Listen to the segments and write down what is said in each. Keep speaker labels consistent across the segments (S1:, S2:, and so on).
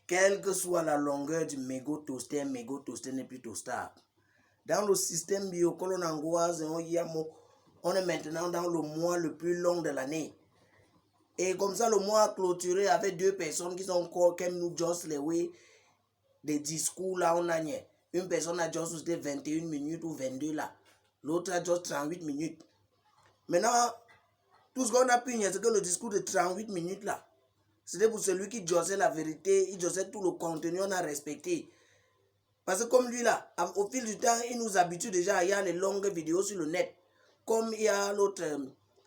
S1: quelle que soit la longueur du mégot toaster n'est plus toastable. Dans le système biocolonangoise, on est maintenant dans le mois le plus long de l'année. Et comme ça, le mois a clôturé avec 2 personnes qui sont encore comme nous, just les way, des discours là, on a nié. Une personne a just 21 minutes ou 22 là. L'autre a just 38 minutes. Maintenant, tout ce qu'on a pu, c'est que le discours de 38 minutes là, c'était pour celui qui jossait la vérité, il jossait tout le contenu, on a respecté. Parce que comme lui là, au fil du temps, il nous habitue déjà à y avoir les longues vidéos sur le net. Comme il y a l'autre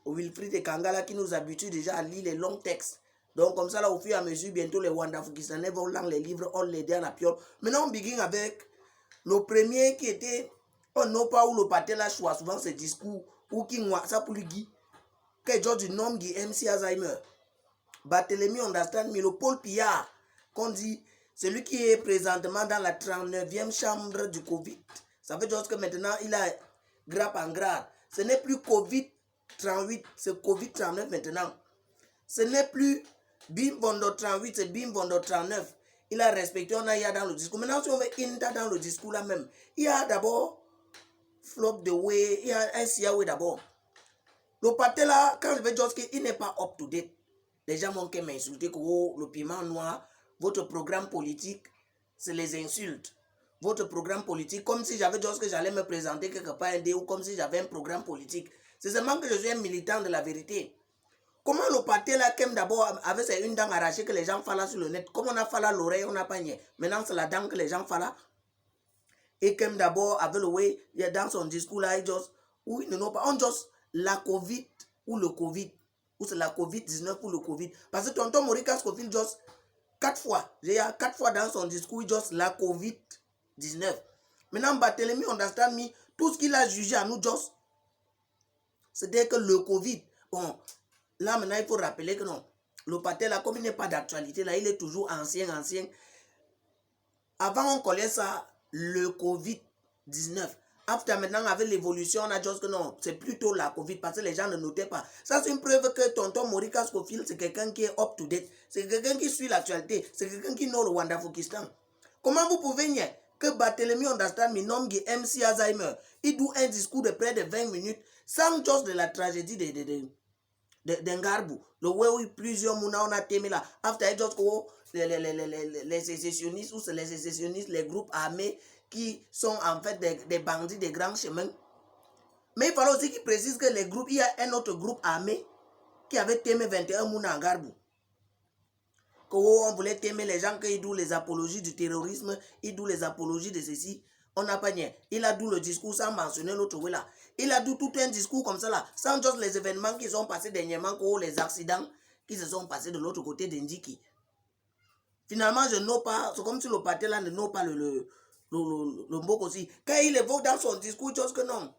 S1: Wilfried et Kangala qui nous habitue déjà à lire les longs textes. Donc comme ça là, au fur et à mesure, bientôt les Wandafoukistanais vont lire les livres, on les dit à la piole. Maintenant on begin avec le premier qui était, on n'a pas où le pâté là choix souvent ce discours, ou qui moi ça pour lui Guy, que genre du nom Guy MC Alzheimer. Barthélemy understand, mais le Paul Pillard, qu'on dit, celui qui est présentement dans la 39e chambre du Covid. Ça veut dire que maintenant, il a grappe en grade. Ce n'est plus Covid-38, c'est Covid-39 maintenant. Ce n'est plus Bim Bondo 38, c'est Bim Bondo 39. Il a respecté, on a y a dans le discours. Maintenant, si on veut Inta dans le discours là même, il y a d'abord Flop the Way, il y a un Siawe d'abord. Le pâté là, quand je vais dire qu'il n'est pas up to date. Les gens m'ont m'insulter que oh, le piment noir, votre programme politique, c'est les insultes. Votre programme politique, comme si j'avais dit que j'allais me présenter quelque part ou comme si j'avais un programme politique. C'est seulement que je suis un militant de la vérité. Comment le pâté là, comme d'abord, avec ces une dent arrachée que les gens font là sur le net, comme on a fait là l'oreille, on n'a pas nié. Maintenant, c'est la dent que les gens font là. Et comme d'abord, avec le way, il y a dans son discours là, il just, oui, non, pas, on just la Covid ou le Covid. Ou c'est la Covid-19 ou le Covid. Parce que tonton Maurice Scofield, juste 4 fois. J'ai 4 fois dans son discours, juste la Covid-19. Maintenant, Barthélemy understand me, tout ce qu'il a jugé à nous, juste, c'était que le Covid. Bon, là maintenant, il faut rappeler que non. Le pâté là, comme il n'est pas d'actualité, là, il est toujours ancien. Avant, on connaît ça, le Covid-19. Après, maintenant, avec l'évolution, on a dit que non, c'est plutôt la Covid parce que les gens ne notaient pas. Ça, c'est une preuve que tonton Maurice Scofield, c'est quelqu'un qui est up to date. C'est quelqu'un qui suit l'actualité. C'est quelqu'un qui knows le Wandafouquistan. Comment vous pouvez nier que Barthélemy understand me nom MC Alzheimer, il doit un discours de près de 20 minutes sans juste de la tragédie d'Engarbu. Le où plusieurs mouna on a témé là. Après, just les sécessionnistes ou c'est les sécessionnistes, les groupes armés qui sont en fait des bandits des grands chemins. Mais il fallait aussi qu'il précise que les groupes, il y a un autre groupe armé qui avait témé 21 mouna en Garbou. On voulait témer les gens qui douent les apologies du terrorisme, ils douent les apologies de ceci. On n'a pas nié. Il a d'où le discours sans mentionner l'autre là. Il a d'où tout un discours comme ça là, sans juste les événements qui sont passés dernièrement, les accidents qui se sont passés de l'autre côté d'Indiki. Finalement, je n'ai pas, c'est comme si le pâté là ne n'a pas le Mbok aussi. Quand il évoque dans son discours, chose que non,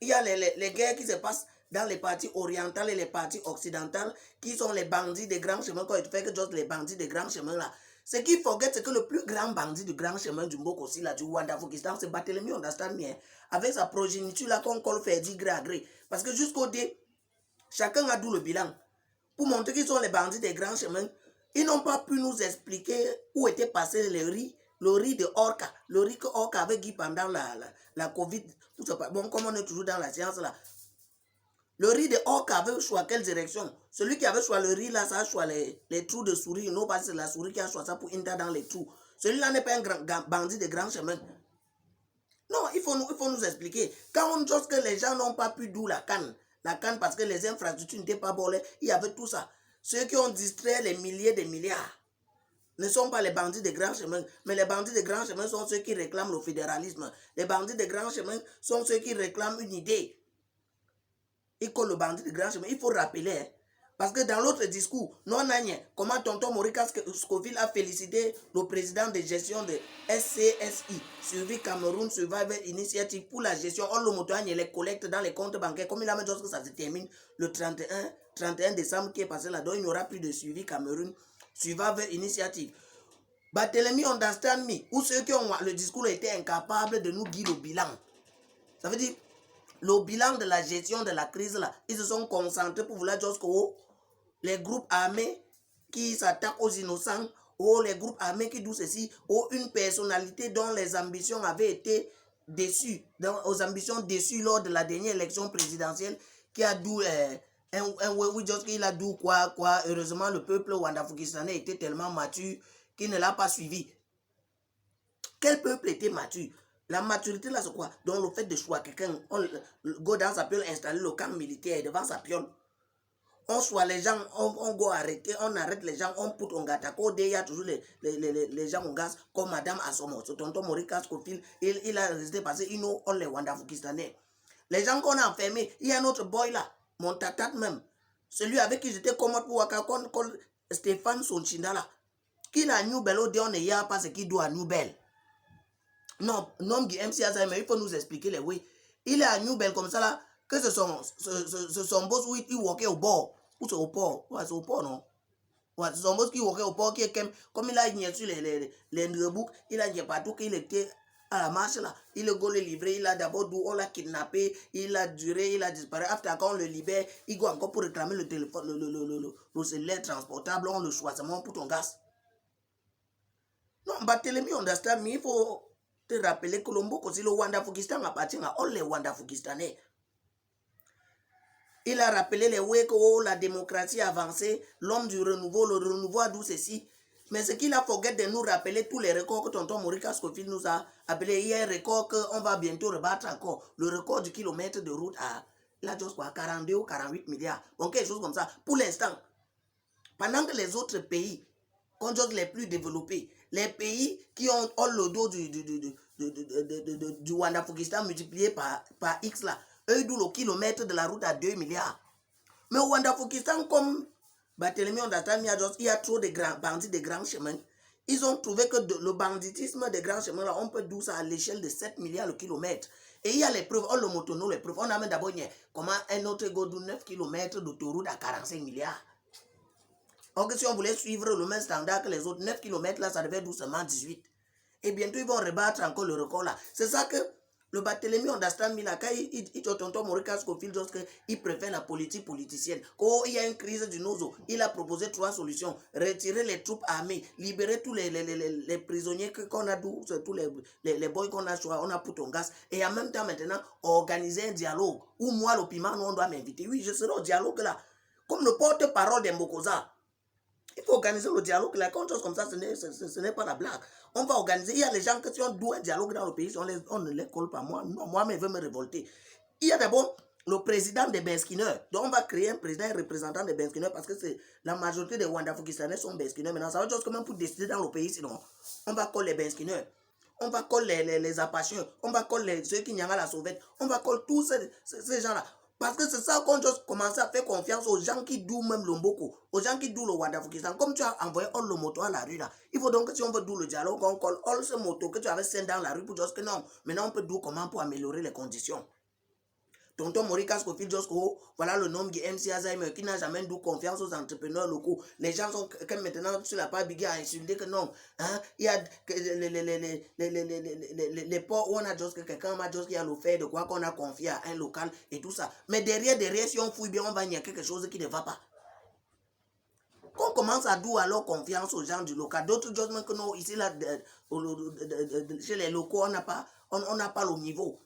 S1: il y a les guerres qui se passent dans les parties orientales et les parties occidentales, qui sont les bandits des grands chemins, quand il fait que juste les bandits des grands chemins là. Ce qu'il faut c'est que le plus grand bandit du grand chemin du Mbok aussi, là, du Wandafouquistan, c'est Barthélemy understand bien. Avec sa progéniture là, qu'on fait 10 gré à gré. Parce que jusqu'au dé, chacun a d'où le bilan. Pour montrer qu'ils sont les bandits des grands chemins, ils n'ont pas pu nous expliquer où était passé le riz de Orca. Le riz que Orca avait dit pendant la Covid. Bon, comme on est toujours dans la science là. Le riz de Orca avait choisi quelle direction? Celui qui avait choisi le riz là, ça a choisi les trous de souris. Non, pas c'est la souris qui a choisi ça pour entrer dans les trous. Celui-là n'est pas un bandit de grands chemins. Non, il faut nous expliquer. Quand on dit que les gens n'ont pas pu d'où la canne parce que les infrastructures n'étaient pas bonnes, il y avait tout ça. Ceux qui ont distrait les milliers de milliards ne sont pas les bandits de grands chemins, mais les bandits de grands chemins sont ceux qui réclament le fédéralisme. Les bandits de grands chemins sont ceux qui réclament une idée. Et que le bandit de grands chemins, il faut rappeler, hein, parce que dans l'autre discours, non, comment tonton Maurice Scofield a félicité le président de gestion de SCSI, Suivi Cameroun Survival Initiative, pour la gestion. On le montagne et les collectes dans les comptes bancaires. Comme il a dit que ça se termine le 31 décembre qui est passé là-dedans, il n'y aura plus de Suivi Cameroun Survival Initiative. Barthélemy understand me, ou ceux qui ont le discours étaient incapables de nous dire le bilan. Ça veut dire, le bilan de la gestion de la crise là, ils se sont concentrés pour vouloir dire que les groupes armés qui s'attaquent aux innocents, oh les groupes armés qui disent ceci, oh une personnalité dont les ambitions avaient été déçues, aux ambitions déçues lors de la dernière élection présidentielle, qui a dit il a dit quoi, heureusement le peuple ouanda-fukistanais était tellement mature qu'il ne l'a pas suivi. Quel peuple était mature? La maturité là c'est quoi? Donc le fait de choisir quelqu'un, go dans sa piole, installer le camp militaire devant sa piole. On soit les gens, on go arrêter, on arrête les gens, on put on gata. Il y a toujours les gens on gaz comme Madame Asomo. Ce tonton Morika Scofield, il a résisté parce qu'il nous, on les Wanda-Fukistanais. Les gens qu'on a enfermés, il y a un autre boy là, mon tatat même, celui avec qui j'étais comme Waka, Stéphane Sonchindala, qui n'a New Bell, on ne y a pas ce qu'il doit à New Bell. Non, nom du MC Alzheimer, il faut nous expliquer les oui. Il est à New Bell comme ça là, que ce son boss où il walkait au bord. Ou c'est au port. Ouais, c'est au port, non? Ouais, c'est son boss qui walkait au port, qui est comme il a igné sur les notebooks, il a igné partout qu'il était à la marche là. Il est go le livrer, il a d'abord d'où on l'a kidnappé, il a duré, il a disparu. Après, quand on le libère, il go encore pour réclamer le téléphone, le cellulaire transportable, on le choisit pour ton gaz. Non, Barthélemy, understand, mais il faut te rappeler que Lomboko, si le Ouanda-Fukistan appartient à all les Ouanda-Fukistanais. Il a rappelé les ouais que oh, la démocratie avancée, l'homme du renouveau, le renouveau a dit ceci. Mais ce qu'il a forget de nous rappeler tous les records que tonton Morika Scofield nous a appelé. Il y a un record qu'on va bientôt rebattre encore. Le record du kilomètre de route à la juste quoi, 42 ou 48 milliards. Donc quelque chose comme ça. Pour l'instant, pendant que les autres pays, qu'on dit les plus développés, les pays qui ont le dos du Ouanda-Fukistan multiplié par X là, eux d'où le kilomètre de la route à 2 milliards. Mais au Ouanda-Fukistan, comme Barthélemy il y a trop de grands bandits de grands chemins. Ils ont trouvé que le banditisme des grands chemins, là, on peut douce à l'échelle de 7 milliards le kilomètre. Et il y a les preuves, on le motono, les preuves. On a même d'abord comment un autre go de 9 km d'autoroute à 45 milliards. Or que si on voulait suivre le même standard que les autres, 9 km là, ça devait doucement 18. Et bientôt, ils vont rebattre encore le record là. C'est ça que le Barthélemy understand, là, quand il tonton Morika Scofield, il préfère la politique politicienne. Quand il y a une crise du Nozo, il a proposé 3 solutions. Retirer les troupes armées, libérer tous les prisonniers qu'on a, tous les boys qu'on a choisi, on a pour ton gaz. Et en même temps, maintenant, organiser un dialogue. Où moi, le piment, on doit m'inviter. Oui, je serai au dialogue là. Comme le porte-parole d'Mbokoza. Il faut organiser le dialogue là. Quand chose comme ça, ce n'est pas la blague. On va organiser. Il y a les gens qui ont un dialogue dans le pays, on ne les colle pas. Moi-même, je veux me révolter. Il y a d'abord le président des Benskineurs. Donc, on va créer un président et un représentant des Benskineurs parce que la majorité des Ouanda-Fukistanais sont Benskineurs. Maintenant, ça va juste comme pour décider dans le pays. Sinon, on va coller les Benskineurs. On va coller les Apaches. On va coller ceux qui n'y a la sauvette. On va coller tous ces gens-là. Parce que c'est ça qu'on doit commencer à faire confiance aux gens qui douent même Lomboko, aux gens qui douent le Ouanda-Fukistan. Comme tu as envoyé all le moto à la rue là, il faut donc que si on veut douer le dialogue, on colle all ce moto que tu avais scène dans la rue pour dire que non, maintenant on peut douer comment pour améliorer les conditions. Tonton Morika Scofield, voilà le nom de MC Alzheimer qui n'a jamais eu confiance aux entrepreneurs locaux. Les gens sont comme maintenant sur la page big à insulter que non. Hein, il y a les ports où on a juste quelqu'un qui a l'offert de quoi qu'on a confié à un local et tout ça. Mais derrière, si on fouille bien, on va y avoir quelque chose qui ne va pas. Qu'on commence à douer alors confiance aux gens du local. D'autres choses que non, ici là, chez les locaux, on n'a pas le niveau.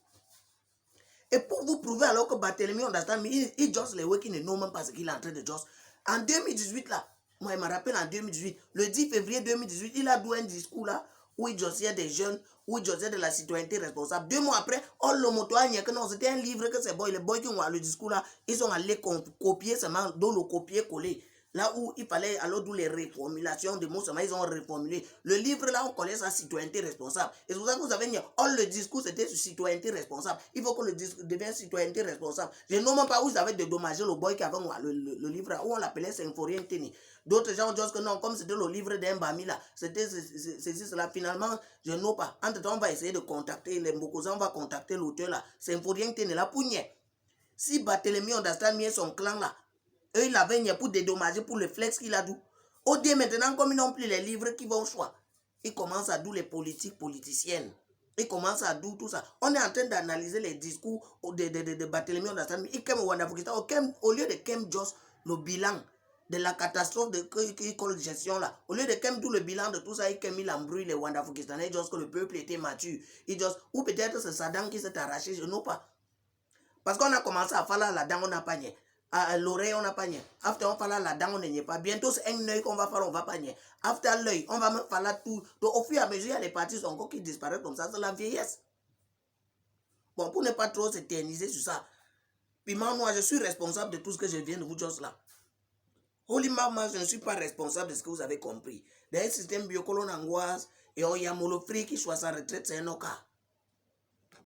S1: Et pour vous prouver alors que Barthélemy understand, il just les way qui ne know même pas ce qu'il est en train de just. En 2018 là, moi je me rappelle en 2018, le 10 février 2018, il a doué un discours là où il jossait des jeunes, où il jossait de la citoyenneté responsable. 2 mois après, on le moto a que non, c'était un livre que ces boys, les boys qui ont le discours là, ils sont allés copier seulement, dans le copier-coller. Là où il fallait, alors d'où les reformulations de mots, ils ont reformulé. Le livre là, on connaît ça, citoyenneté responsable. Et c'est pour ça que vous avez dit, oh, le discours c'était sur citoyenneté responsable. Il faut que le discours devienne citoyenneté responsable. Je ne sais même pas où vous avez dédommagé le boy qui avait le livre là, où on l'appelait Symphorien Teni. D'autres gens disent que non, comme c'était le livre d'un Bami là, c'était cela. Finalement, je ne sais pas. Entre temps, on va essayer de contacter les Mbokoza, on va contacter l'auteur là. Symphorien Teni là, pour nier. Si Barthélemy understand mieux son clan là, eux, il avait nié pour dédommager pour le flex qu'il a dû. Au dé maintenant, comme ils n'ont plus les livres qui vont au choix, ils commencent à douer les politiques politiciennes. Ils commencent à douer tout ça. On est en train d'analyser les discours de Barthélemy Understand. Au lieu de Kem Joss, le bilan de la catastrophe de de gestion là. Au lieu de qu'aime tout le bilan de tout ça, il a mis l'embrouille, les Wandafukistanais, juste que le peuple était mature. Ou peut-être c'est Saddam qui s'est arraché, je ne sais pas. Parce qu'on a commencé à faire la dent, on n'a pas nié. À l'oreille, on n'a pas nié. After, on fait la dent, on n'est pas. Bientôt, c'est un œil qu'on va faire, on va pas nier. After l'œil, on va faire tout. Donc, au fur et à mesure, il y a les parties encore qui disparaissent comme ça, c'est la vieillesse. Bon, pour ne pas trop s'éterniser sur ça. Puis moi, je suis responsable de tout ce que je viens de vous dire là. Holy Mama, je ne suis pas responsable de ce que vous avez compris. Dans un système biocolon angoisse, et on y a molofri qui choisit sa retraite, c'est un cas.